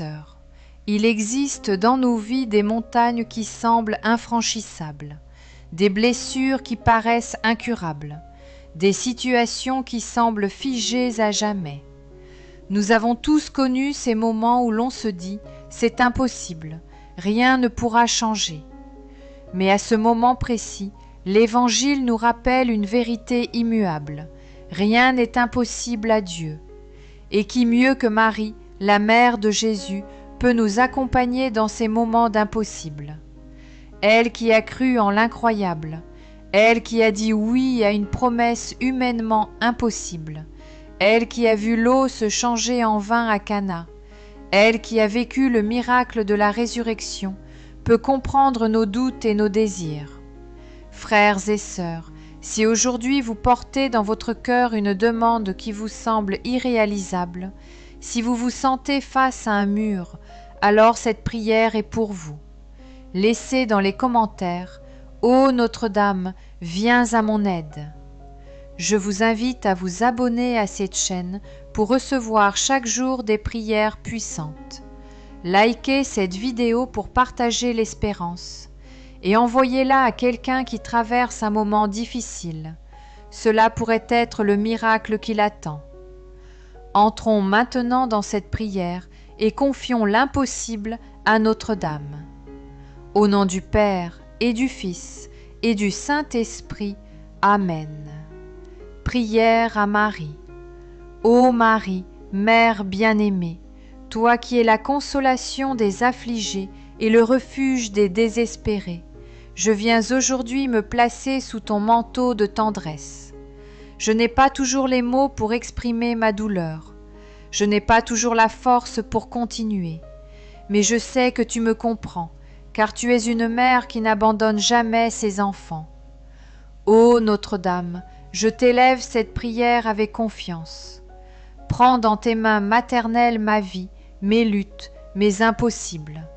sœurs, il existe dans nos vies des montagnes qui semblent infranchissables, des blessures qui paraissent incurables, des situations qui semblent figées à jamais. Nous avons tous connu ces moments où l'on se dit « c'est impossible, rien ne pourra changer ». Mais à ce moment précis, l'Évangile nous rappelle une vérité immuable. Rien n'est impossible à Dieu. Et qui mieux que Marie, la mère de Jésus, peut nous accompagner dans ces moments d'impossible. Elle qui a cru en l'incroyable, elle qui a dit oui à une promesse humainement impossible, elle qui a vu l'eau se changer en vin à Cana, elle qui a vécu le miracle de la résurrection, peut comprendre nos doutes et nos désirs. Frères et sœurs, si aujourd'hui vous portez dans votre cœur une demande qui vous semble irréalisable, si vous vous sentez face à un mur, alors cette prière est pour vous. Laissez dans les commentaires « Ô Notre-Dame, viens à mon aide ». Je vous invite à vous abonner à cette chaîne pour recevoir chaque jour des prières puissantes. Likez cette vidéo pour partager l'espérance et envoyez-la à quelqu'un qui traverse un moment difficile. Cela pourrait être le miracle qui l'attend. Entrons maintenant dans cette prière et confions l'impossible à Notre-Dame. Au nom du Père et du Fils et du Saint-Esprit. Amen. Prière à Marie. Ô Marie, Mère bien-aimée, toi qui es la consolation des affligés et le refuge des désespérés, je viens aujourd'hui me placer sous ton manteau de tendresse. Je n'ai pas toujours les mots pour exprimer ma douleur. Je n'ai pas toujours la force pour continuer. Mais je sais que tu me comprends, car tu es une mère qui n'abandonne jamais ses enfants. Ô Notre-Dame, je t'élève cette prière avec confiance. Prends dans tes mains maternelles ma vie, mes luttes, mes impossibles.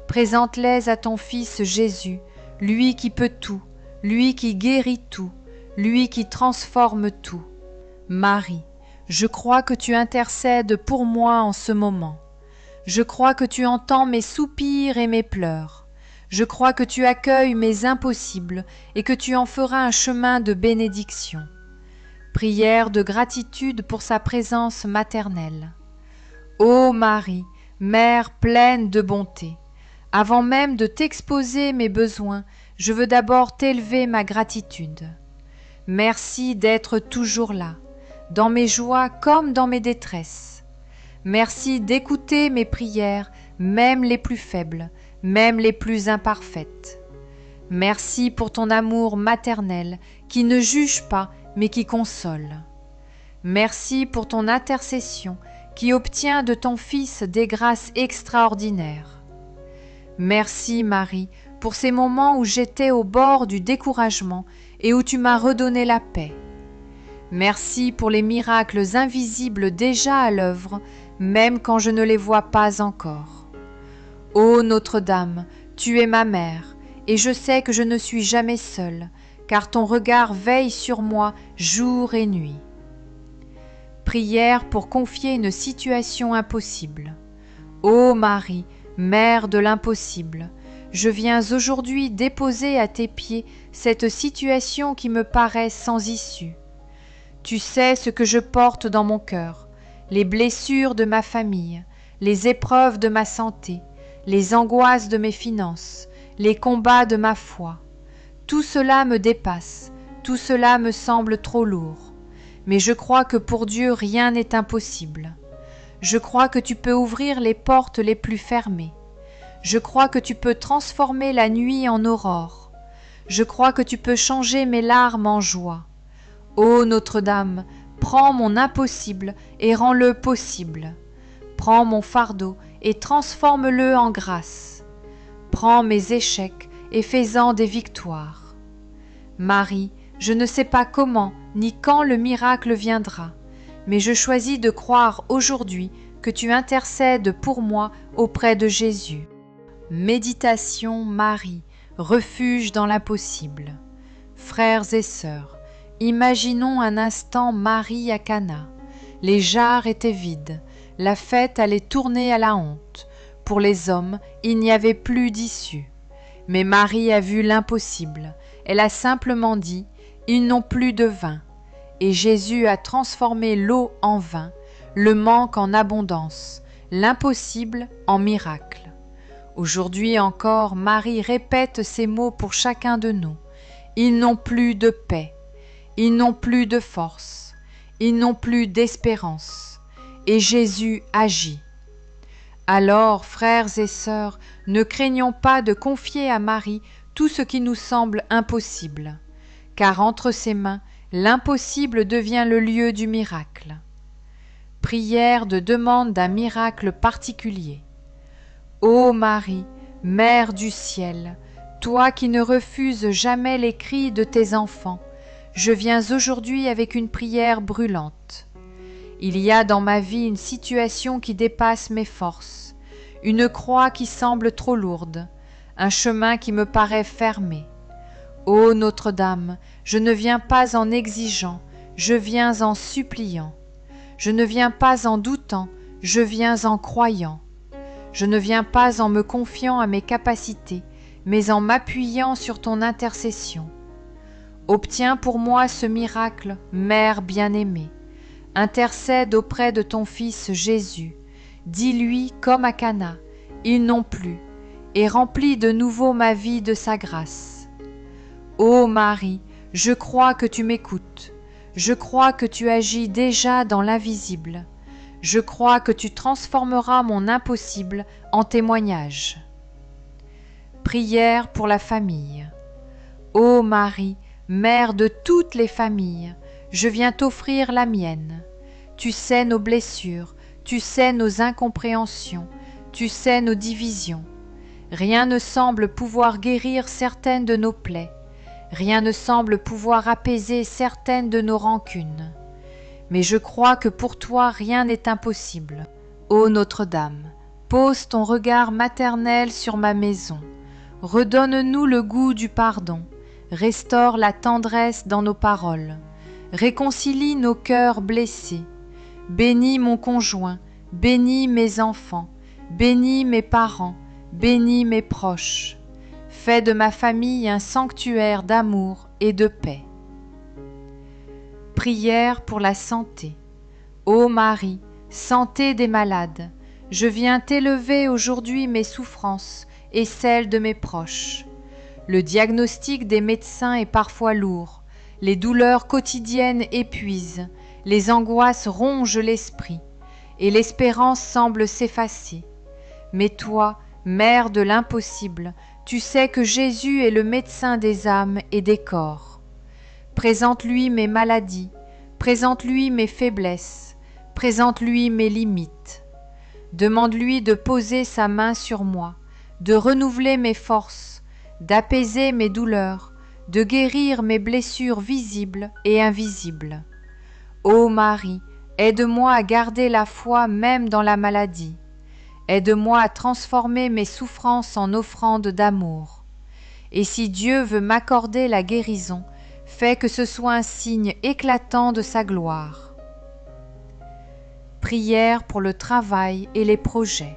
Présente-les à ton Fils Jésus, lui qui peut tout, lui qui guérit tout, lui qui transforme tout. Marie, je crois que tu intercèdes pour moi en ce moment. Je crois que tu entends mes soupirs et mes pleurs. Je crois que tu accueilles mes impossibles et que tu en feras un chemin de bénédiction. Prière de gratitude pour sa présence maternelle. Ô Marie, Mère pleine de bonté, avant même de t'exposer mes besoins, je veux d'abord t'élever ma gratitude. Merci d'être toujours là, dans mes joies comme dans mes détresses. Merci d'écouter mes prières, même les plus faibles, même les plus imparfaites. Merci pour ton amour maternel qui ne juge pas mais qui console. Merci pour ton intercession qui obtient de ton Fils des grâces extraordinaires. Merci Marie pour ces moments où j'étais au bord du découragement et où tu m'as redonné la paix. Merci pour les miracles invisibles déjà à l'œuvre, même quand je ne les vois pas encore. Ô Notre-Dame, tu es ma mère, et je sais que je ne suis jamais seule, car ton regard veille sur moi jour et nuit. Prière pour confier une situation impossible. Ô Marie, Mère de l'impossible, je viens aujourd'hui déposer à tes pieds cette situation qui me paraît sans issue. Tu sais ce que je porte dans mon cœur, les blessures de ma famille, les épreuves de ma santé, les angoisses de mes finances, les combats de ma foi. Tout cela me dépasse, tout cela me semble trop lourd. Mais je crois que pour Dieu rien n'est impossible. Je crois que tu peux ouvrir les portes les plus fermées. Je crois que tu peux transformer la nuit en aurore. Je crois que tu peux changer mes larmes en joie. Ô Notre-Dame, prends mon impossible et rends-le possible. Prends mon fardeau et transforme-le en grâce. Prends mes échecs et fais-en des victoires. Marie, je ne sais pas comment ni quand le miracle viendra, mais je choisis de croire aujourd'hui que tu intercèdes pour moi auprès de Jésus. Méditation Marie, refuge dans l'impossible. Frères et sœurs, imaginons un instant Marie à Cana. Les jarres étaient vides, La fête allait tourner à la honte. Pour les hommes, il n'y avait plus d'issue. Mais Marie a vu l'impossible. Elle a simplement dit « Ils n'ont plus de vin ». Et Jésus a transformé l'eau en vin, le manque en abondance, l'impossible en miracle. Aujourd'hui encore, Marie répète ces mots pour chacun de nous. Ils n'ont plus de paix, ils n'ont plus de force, ils n'ont plus d'espérance. Et Jésus agit. Alors, frères et sœurs, ne craignons pas de confier à Marie tout ce qui nous semble impossible, car entre ses mains, l'impossible devient le lieu du miracle. Prière de demande d'un miracle particulier. Ô Marie, Mère du ciel, toi qui ne refuses jamais les cris de tes enfants, je viens aujourd'hui avec une prière brûlante. Il y a dans ma vie une situation qui dépasse mes forces, une croix qui semble trop lourde, un chemin qui me paraît fermé. Ô Notre-Dame, je ne viens pas en exigeant, je viens en suppliant. Je ne viens pas en doutant, je viens en croyant. Je ne viens pas en me confiant à mes capacités, mais en m'appuyant sur ton intercession. Obtiens pour moi ce miracle, Mère bien-aimée. Intercède auprès de ton Fils Jésus. Dis-lui comme à Cana, ils n'ont plus, et remplis de nouveau ma vie de sa grâce. Ô Marie, je crois que tu m'écoutes. Je crois que tu agis déjà dans l'invisible. Je crois que tu transformeras mon impossible en témoignage. Prière pour la famille. Ô Marie, Mère de toutes les familles, je viens t'offrir la mienne. Tu sais nos blessures, tu sais nos incompréhensions, tu sais nos divisions. Rien ne semble pouvoir guérir certaines de nos plaies. Rien ne semble pouvoir apaiser certaines de nos rancunes. Mais je crois que pour toi rien n'est impossible. Ô Notre-Dame, pose ton regard maternel sur ma maison. Redonne-nous le goût du pardon. Restaure la tendresse dans nos paroles. Réconcilie nos cœurs blessés. Bénis mon conjoint, bénis mes enfants, bénis mes parents, bénis mes proches. Fais de ma famille un sanctuaire d'amour et de paix. Prière pour la santé. Ô Marie, santé des malades, je viens t'élever aujourd'hui mes souffrances et celles de mes proches. Le diagnostic des médecins est parfois lourd, les douleurs quotidiennes épuisent, les angoisses rongent l'esprit, et l'espérance semble s'effacer. Mais toi, Mère de l'impossible, tu sais que Jésus est le médecin des âmes et des corps. Présente-lui mes maladies, présente-lui mes faiblesses, présente-lui mes limites. Demande-lui de poser sa main sur moi, de renouveler mes forces, d'apaiser mes douleurs, de guérir mes blessures visibles et invisibles. Ô Marie, aide-moi à garder la foi même dans la maladie. Aide-moi à transformer mes souffrances en offrandes d'amour. Et si Dieu veut m'accorder la guérison, fais que ce soit un signe éclatant de sa gloire. Prière pour le travail et les projets.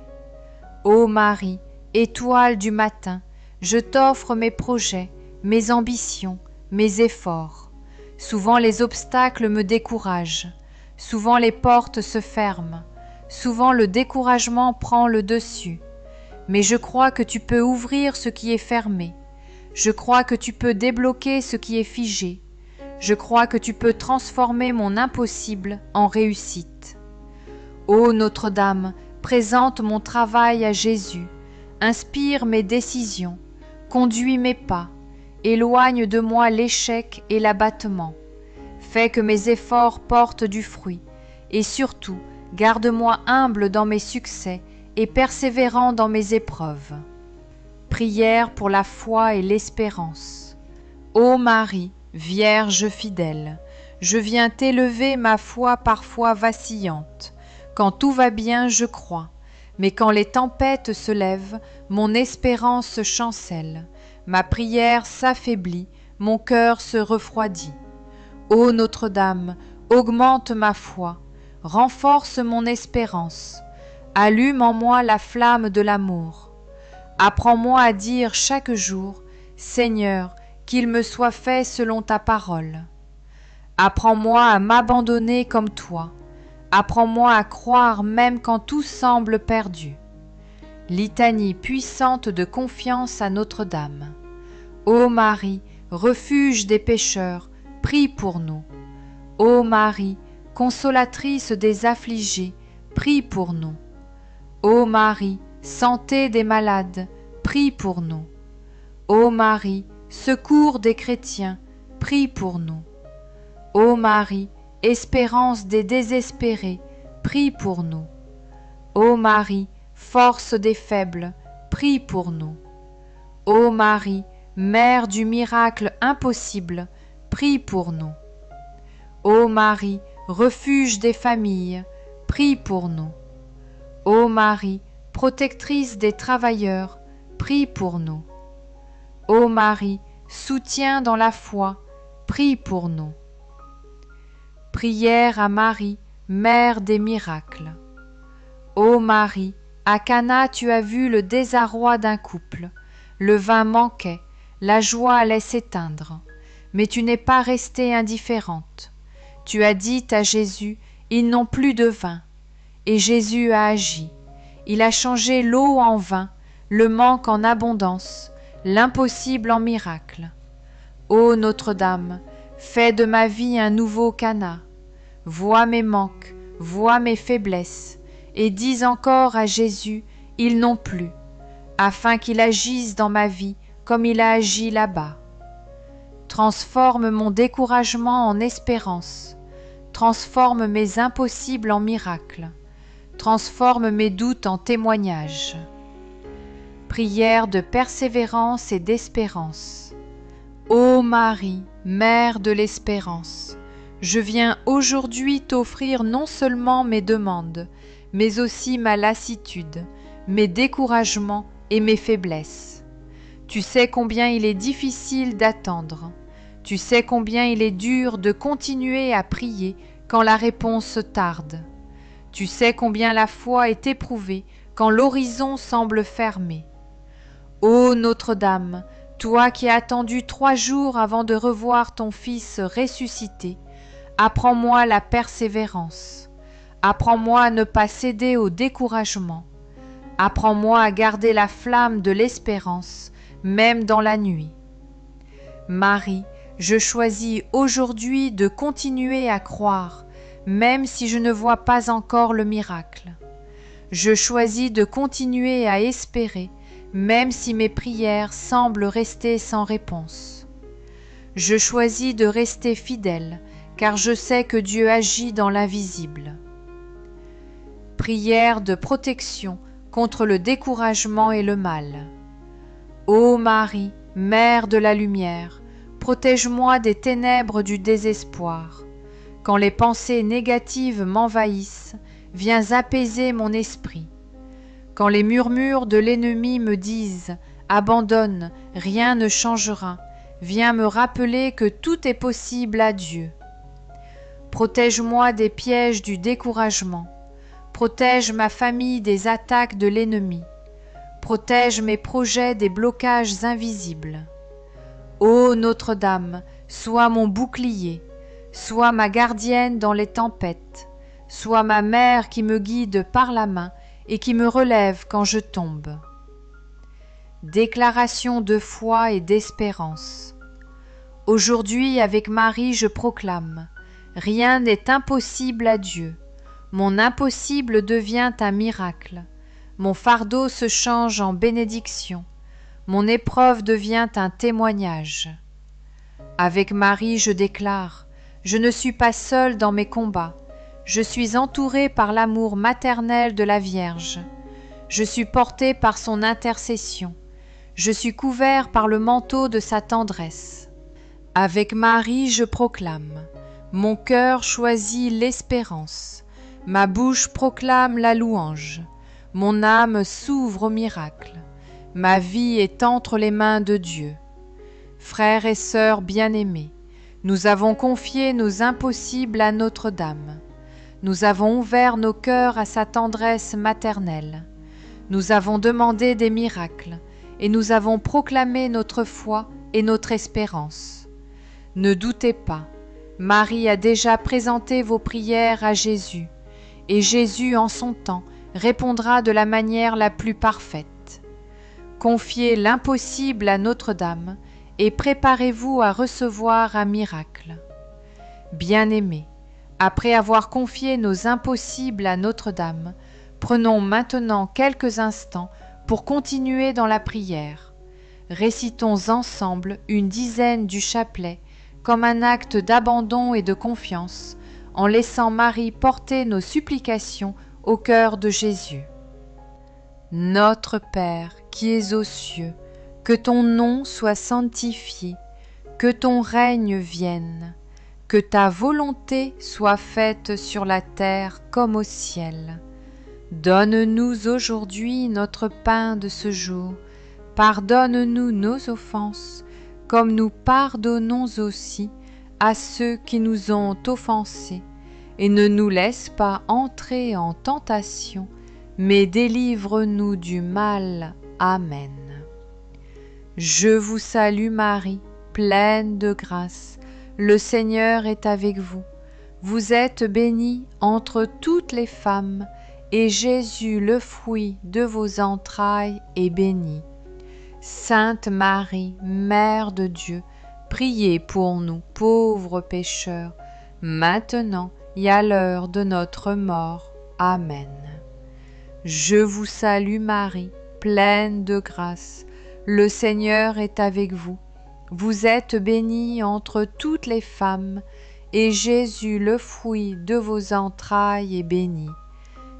Ô Marie, étoile du matin, je t'offre mes projets, mes ambitions, mes efforts. Souvent les obstacles me découragent, souvent les portes se ferment, souvent le découragement prend le dessus. Mais je crois que tu peux ouvrir ce qui est fermé. Je crois que tu peux débloquer ce qui est figé. Je crois que tu peux transformer mon impossible en réussite. Ô Notre-Dame, présente mon travail à Jésus, inspire mes décisions, conduis mes pas, éloigne de moi l'échec et l'abattement. Fais que mes efforts portent du fruit, et surtout, garde-moi humble dans mes succès et persévérant dans mes épreuves. Prière pour la foi et l'espérance. Ô Marie, Vierge fidèle, je viens t'élever ma foi parfois vacillante. Quand tout va bien, je crois, mais quand les tempêtes se lèvent, mon espérance chancelle, ma prière s'affaiblit, mon cœur se refroidit. Ô Notre-Dame, augmente ma foi, renforce mon espérance, allume en moi la flamme de l'amour. Apprends-moi à dire chaque jour, Seigneur, qu'il me soit fait selon ta parole. Apprends-moi à m'abandonner comme toi. Apprends-moi à croire même quand tout semble perdu. Litanie puissante de confiance à Notre-Dame. Ô Marie, refuge des pécheurs, prie pour nous. Ô Marie, consolatrice des affligés, prie pour nous. Ô Marie, santé des malades, prie pour nous. Ô Marie, secours des chrétiens, prie pour nous. Ô Marie, espérance des désespérés, prie pour nous. Ô Marie, force des faibles, prie pour nous. Ô Marie, Mère du miracle impossible, prie pour nous. Ô Marie, refuge des familles, prie pour nous. Ô Marie, protectrice des travailleurs, prie pour nous. Ô Marie, soutien dans la foi, prie pour nous. Prière à Marie, Mère des miracles. Ô Marie, à Cana tu as vu le désarroi d'un couple. Le vin manquait, la joie allait s'éteindre. Mais tu n'es pas restée indifférente. Tu as dit à Jésus, ils n'ont plus de vin. Et Jésus a agi. Il a changé l'eau en vin, le manque en abondance, l'impossible en miracle. Ô Notre-Dame, fais de ma vie un nouveau Cana. Vois mes manques, vois mes faiblesses, et dis encore à Jésus, ils n'ont plus, afin qu'il agisse dans ma vie comme il a agi là-bas. Transforme mon découragement en espérance, transforme mes impossibles en miracles, transforme mes doutes en témoignages. Prière de persévérance et d'espérance. Ô Marie, Mère de l'espérance, je viens aujourd'hui t'offrir non seulement mes demandes, mais aussi ma lassitude, mes découragements et mes faiblesses. Tu sais combien il est difficile d'attendre. Tu sais combien il est dur de continuer à prier quand la réponse tarde. Tu sais combien la foi est éprouvée quand l'horizon semble fermé. Ô Notre-Dame, toi qui as attendu 3 jours avant de revoir ton Fils ressuscité, apprends-moi la persévérance. Apprends-moi à ne pas céder au découragement. Apprends-moi à garder la flamme de l'espérance, même dans la nuit. Marie, je choisis aujourd'hui de continuer à croire, même si je ne vois pas encore le miracle. Je choisis de continuer à espérer, même si mes prières semblent rester sans réponse. Je choisis de rester fidèle, car je sais que Dieu agit dans l'invisible. Prière de protection contre le découragement et le mal. Ô Marie, Mère de la lumière, protège-moi des ténèbres du désespoir. Quand les pensées négatives m'envahissent, viens apaiser mon esprit. Quand les murmures de l'ennemi me disent « Abandonne, rien ne changera », viens me rappeler que tout est possible à Dieu. Protège-moi des pièges du découragement. Protège ma famille des attaques de l'ennemi. Protège mes projets des blocages invisibles. Ô Notre-Dame, sois mon bouclier, sois ma gardienne dans les tempêtes, sois ma mère qui me guide par la main et qui me relève quand je tombe. Déclaration de foi et d'espérance. Aujourd'hui, avec Marie, je proclame, rien n'est impossible à Dieu. Mon impossible devient un miracle. Mon fardeau se change en bénédiction. Mon épreuve devient un témoignage. Avec Marie, je déclare, je ne suis pas seule dans mes combats. Je suis entourée par l'amour maternel de la Vierge. Je suis portée par son intercession. Je suis couvert par le manteau de sa tendresse. Avec Marie, je proclame, mon cœur choisit l'espérance. Ma bouche proclame la louange. Mon âme s'ouvre au miracle. Ma vie est entre les mains de Dieu. Frères et sœurs bien-aimés, nous avons confié nos impossibles à Notre-Dame. Nous avons ouvert nos cœurs à sa tendresse maternelle. Nous avons demandé des miracles et nous avons proclamé notre foi et notre espérance. Ne doutez pas, Marie a déjà présenté vos prières à Jésus, et Jésus, en son temps, répondra de la manière la plus parfaite. Confiez l'impossible à Notre-Dame et préparez-vous à recevoir un miracle. Bien-aimés, après avoir confié nos impossibles à Notre-Dame, prenons maintenant quelques instants pour continuer dans la prière. Récitons ensemble une dizaine du chapelet comme un acte d'abandon et de confiance, en laissant Marie porter nos supplications au cœur de Jésus. Notre Père qui es aux cieux, que ton nom soit sanctifié, que ton règne vienne, que ta volonté soit faite sur la terre comme au ciel. Donne-nous aujourd'hui notre pain de ce jour. Pardonne-nous nos offenses, comme nous pardonnons aussi à ceux qui nous ont offensés. Et ne nous laisse pas entrer en tentation, mais délivre-nous du mal. Amen. Je vous salue Marie, pleine de grâce. Le Seigneur est avec vous. Vous êtes bénie entre toutes les femmes, et Jésus, le fruit de vos entrailles, est béni. Sainte Marie, Mère de Dieu, priez pour nous pauvres pécheurs, maintenant et à l'heure de notre mort. Amen. Je vous salue Marie, pleine de grâce. Le Seigneur est avec vous. Vous êtes bénie entre toutes les femmes, et Jésus, le fruit de vos entrailles, est béni.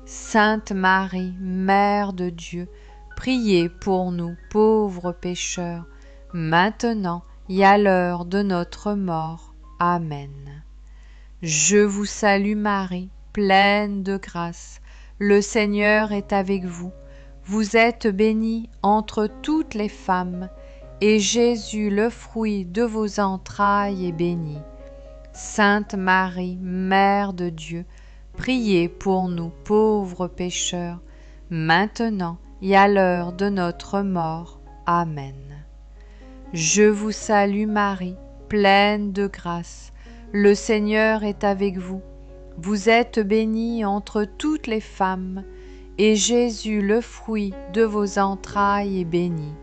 Sainte Marie, Mère de Dieu, priez pour nous pauvres pécheurs, maintenant et à l'heure de notre mort. Amen. Je vous salue Marie, pleine de grâce. Le Seigneur est avec vous. Vous êtes bénie entre toutes les femmes, et Jésus, le fruit de vos entrailles, est béni. Sainte Marie, Mère de Dieu, priez pour nous pauvres pécheurs, maintenant et à l'heure de notre mort. Amen. Je vous salue Marie, pleine de grâce. Le Seigneur est avec vous. Vous êtes bénie entre toutes les femmes, et Jésus, le fruit de vos entrailles, est béni.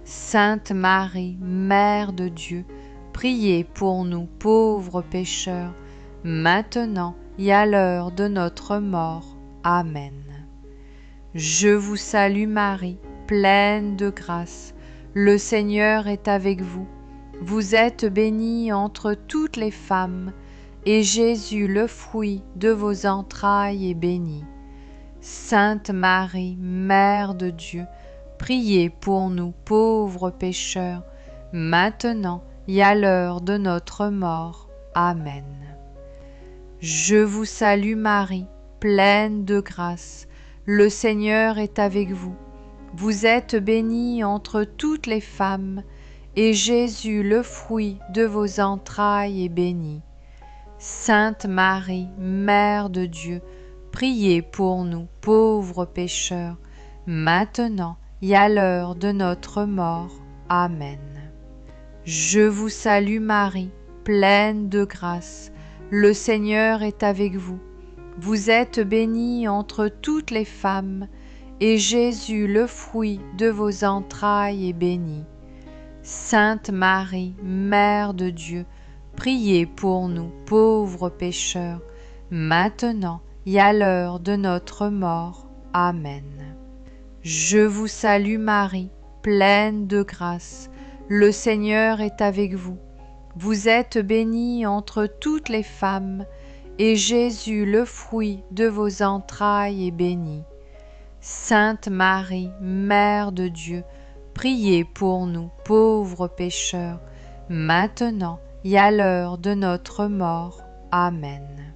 Sainte Marie, Mère de Dieu, priez pour nous pauvres pécheurs, maintenant et à l'heure de notre mort. Amen. Je vous salue Marie, pleine de grâce. Le Seigneur est avec vous. Vous êtes bénie entre toutes les femmes, et Jésus, le fruit de vos entrailles, est béni. Sainte Marie, Mère de Dieu, priez pour nous pauvres pécheurs, maintenant et à l'heure de notre mort. Amen. Je vous salue Marie, pleine de grâce. Le Seigneur est avec vous. Vous êtes bénie entre toutes les femmes, et Jésus, le fruit de vos entrailles, est béni. Sainte Marie, Mère de Dieu, priez pour nous pauvres pécheurs, maintenant et à l'heure de notre mort. Amen. Je vous salue Marie, pleine de grâce. Le Seigneur est avec vous. Vous êtes bénie entre toutes les femmes, et Jésus, le fruit de vos entrailles, est béni. Sainte Marie, Mère de Dieu, priez pour nous pauvres pécheurs, maintenant et à l'heure de notre mort. Amen. Je vous salue Marie, pleine de grâce. Le Seigneur est avec vous. Vous êtes bénie entre toutes les femmes, et Jésus, le fruit de vos entrailles, est béni. Sainte Marie, Mère de Dieu, priez pour nous pauvres pécheurs, maintenant et à l'heure de notre mort. Amen.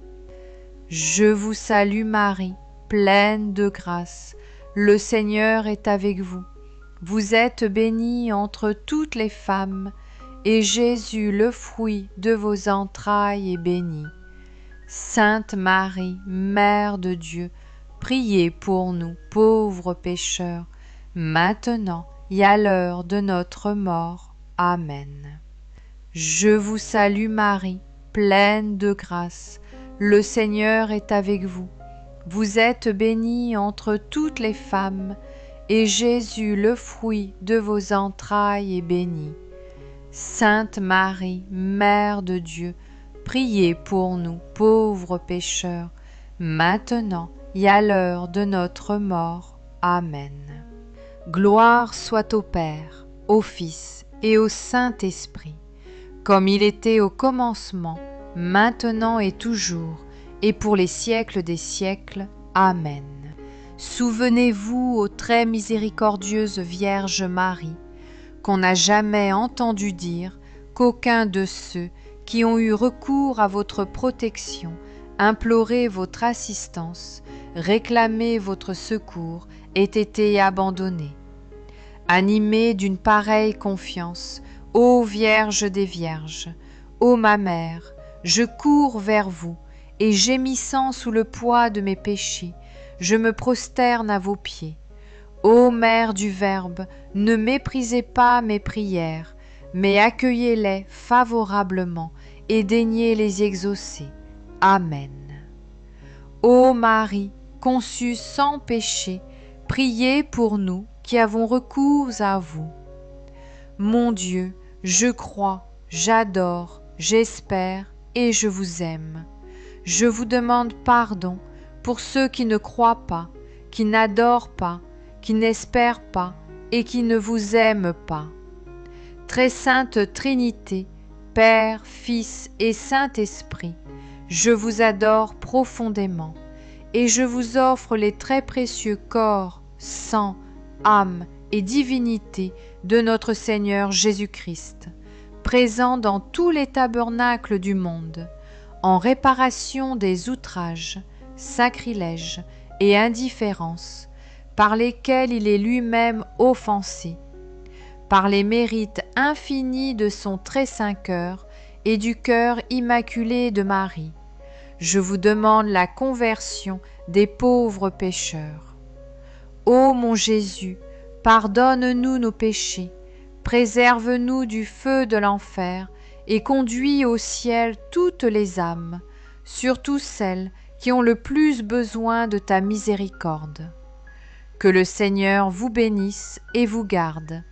Je vous salue Marie, pleine de grâce. Le Seigneur est avec vous. Vous êtes bénie entre toutes les femmes, et Jésus, le fruit de vos entrailles, est béni. Sainte Marie, Mère de Dieu, priez pour nous pauvres pécheurs, maintenant et à l'heure de notre mort. Amen. Je vous salue Marie, pleine de grâce, le Seigneur est avec vous. Vous êtes bénie entre toutes les femmes, et Jésus, le fruit de vos entrailles, est béni. Sainte Marie, Mère de Dieu, priez pour nous pauvres pécheurs, maintenant et à l'heure de notre mort. Amen. Gloire soit au Père, au Fils et au Saint-Esprit, comme il était au commencement, maintenant et toujours, et pour les siècles des siècles. Amen. Souvenez-vous, ô très miséricordieuse Vierge Marie, qu'on n'a jamais entendu dire qu'aucun de ceux qui ont eu recours à votre protection, imploré votre assistance, réclamé votre secours, ait été abandonné. Animée d'une pareille confiance, ô Vierge des Vierges, ô ma Mère, je cours vers vous, et gémissant sous le poids de mes péchés, je me prosterne à vos pieds. Ô Mère du Verbe, ne méprisez pas mes prières, mais accueillez-les favorablement et daignez les exaucer. Amen. Ô Marie, conçue sans péché, priez pour nous qui avons recours à vous. Mon Dieu, je crois, j'adore, j'espère et je vous aime. Je vous demande pardon pour ceux qui ne croient pas, qui n'adorent pas, qui n'espèrent pas et qui ne vous aiment pas. Très sainte Trinité, Père, Fils et Saint-Esprit, je vous adore profondément et je vous offre les très précieux corps, sang, âme et divinité de notre Seigneur Jésus-Christ, présent dans tous les tabernacles du monde, en réparation des outrages, sacrilèges et indifférences par lesquels il est lui-même offensé, par les mérites infinis de son très saint cœur et du cœur immaculé de Marie. Je vous demande la conversion des pauvres pécheurs. Ô mon Jésus, pardonne-nous nos péchés, préserve-nous du feu de l'enfer et conduis au ciel toutes les âmes, surtout celles qui ont le plus besoin de ta miséricorde. Que le Seigneur vous bénisse et vous garde,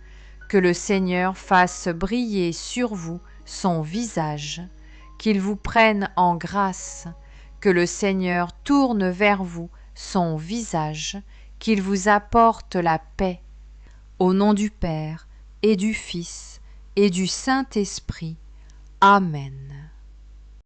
que le Seigneur fasse briller sur vous son visage, qu'il vous prenne en grâce, que le Seigneur tourne vers vous son visage, qu'il vous apporte la paix. Au nom du Père, et du Fils, et du Saint-Esprit. Amen.